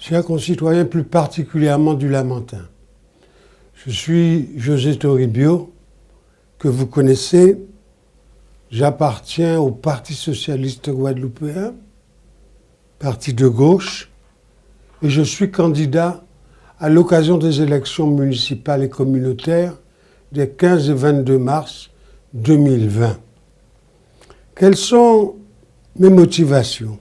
Chers concitoyens, plus particulièrement du Lamentin, je suis José Toribio, que vous connaissez. J'appartiens au Parti socialiste guadeloupéen, parti de gauche, et je suis candidat à l'occasion des élections municipales et communautaires des 15 et 22 mars 2020. Quelles sont mes motivations ?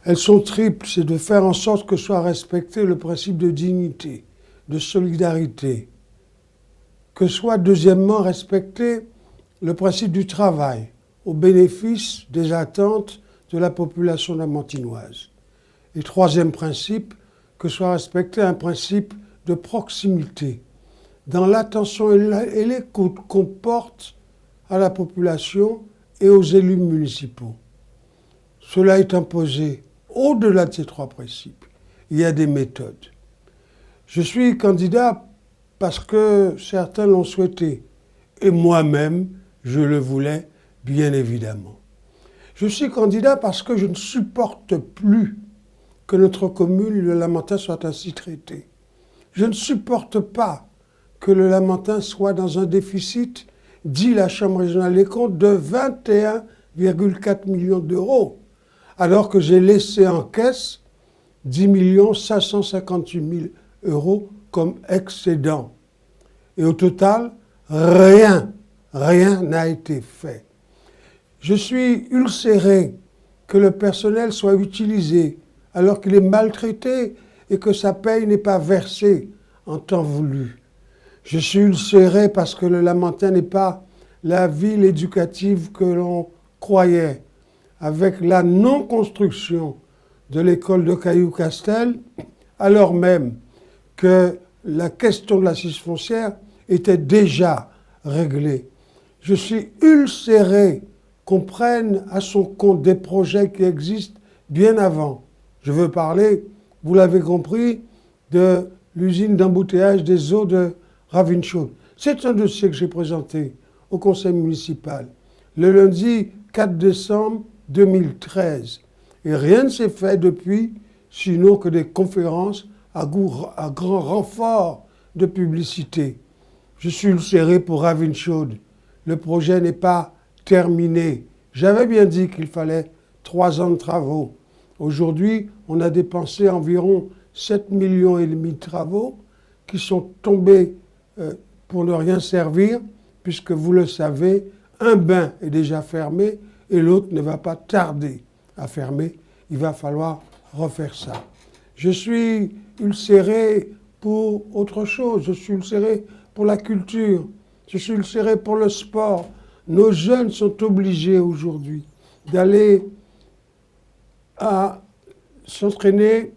Elles sont triples, c'est de faire en sorte que soit respecté le principe de dignité, de solidarité, que soit deuxièmement respecté le principe du travail au bénéfice des attentes de la population lamantinoise. Et troisième principe, que soit respecté un principe de proximité dans l'attention et l'écoute qu'on porte à la population et aux élus municipaux. Cela est imposé au-delà de ces trois principes. Il y a des méthodes. Je suis candidat parce que certains l'ont souhaité, et moi-même, je le voulais, bien évidemment. Je suis candidat parce que je ne supporte plus que notre commune, le Lamentin, soit ainsi traité. Je ne supporte pas que le Lamentin soit dans un déficit, dit la Chambre régionale des comptes, de 21,4 millions d'euros, alors que j'ai laissé en caisse 10 558 000 euros comme excédent. Et au total, rien n'a été fait. Je suis ulcéré que le personnel soit utilisé alors qu'il est maltraité et que sa paye n'est pas versée en temps voulu. Je suis ulcéré parce que le Lamentin n'est pas la ville éducative que l'on croyait, avec la non-construction de l'école de Cailloux-Castel, alors même que la question de l'assise foncière était déjà réglée. Je suis ulcéré qu'on prenne à son compte des projets qui existent bien avant. Je veux parler, vous l'avez compris, de l'usine d'embouteillage des eaux de Ravenshoek. C'est un dossier que j'ai présenté au conseil municipal le lundi 4 décembre 2013. Et rien ne s'est fait depuis, sinon que des conférences à grand renfort de publicité. Je suis ulcéré pour Ravenshoek. Le projet n'est pas terminé. J'avais bien dit qu'il fallait 3 ans de travaux. Aujourd'hui, on a dépensé environ 7,5 millions de travaux qui sont tombés pour ne rien servir, puisque vous le savez, un bain est déjà fermé et l'autre ne va pas tarder à fermer. Il va falloir refaire ça. Je suis ulcéré pour autre chose. Je suis ulcéré pour la culture. Je suis ulcéré pour le sport. Nos jeunes sont obligés aujourd'hui d'aller à s'entraîner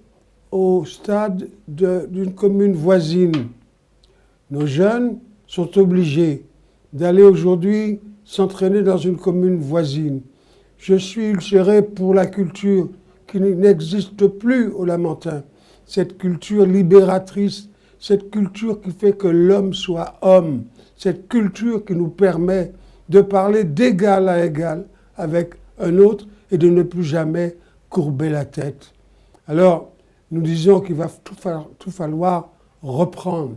au stade d'une commune voisine. Nos jeunes sont obligés d'aller aujourd'hui s'entraîner dans une commune voisine. Je suis ulcéré pour la culture qui n'existe plus au Lamentin. Cette culture libératrice, cette culture qui fait que l'homme soit homme, cette culture qui nous permet de parler d'égal à égal avec un autre et de ne plus jamais courber la tête. Alors, nous disons qu'il va tout falloir reprendre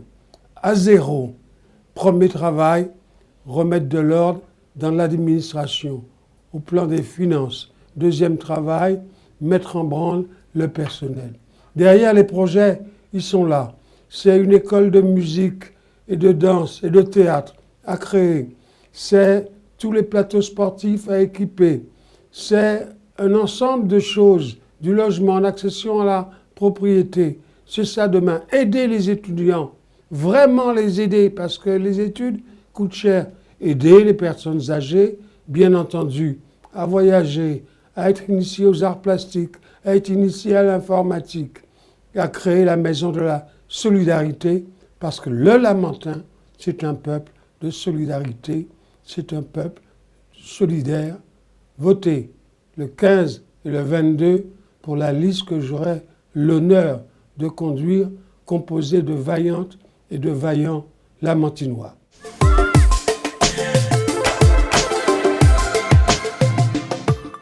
à zéro. Premier travail, remettre de l'ordre dans l'administration, au plan des finances. Deuxième travail, mettre en branle le personnel. Derrière les projets, ils sont là. C'est une école de musique et de danse et de théâtre à créer. C'est tous les plateaux sportifs à équiper. C'est un ensemble de choses, du logement, en accession à la propriété. C'est ça demain. Aider les étudiants, vraiment les aider, parce que les études coûtent cher. Aider les personnes âgées, bien entendu, à voyager, à être initiées aux arts plastiques, à être initiées à l'informatique, à créer la maison de la solidarité, parce que le Lamentin, c'est un peuple de solidarité, c'est un peuple solidaire. Votez le 15 et le 22 pour la liste que j'aurai l'honneur de conduire, composée de vaillantes et de vaillants Lamentinois.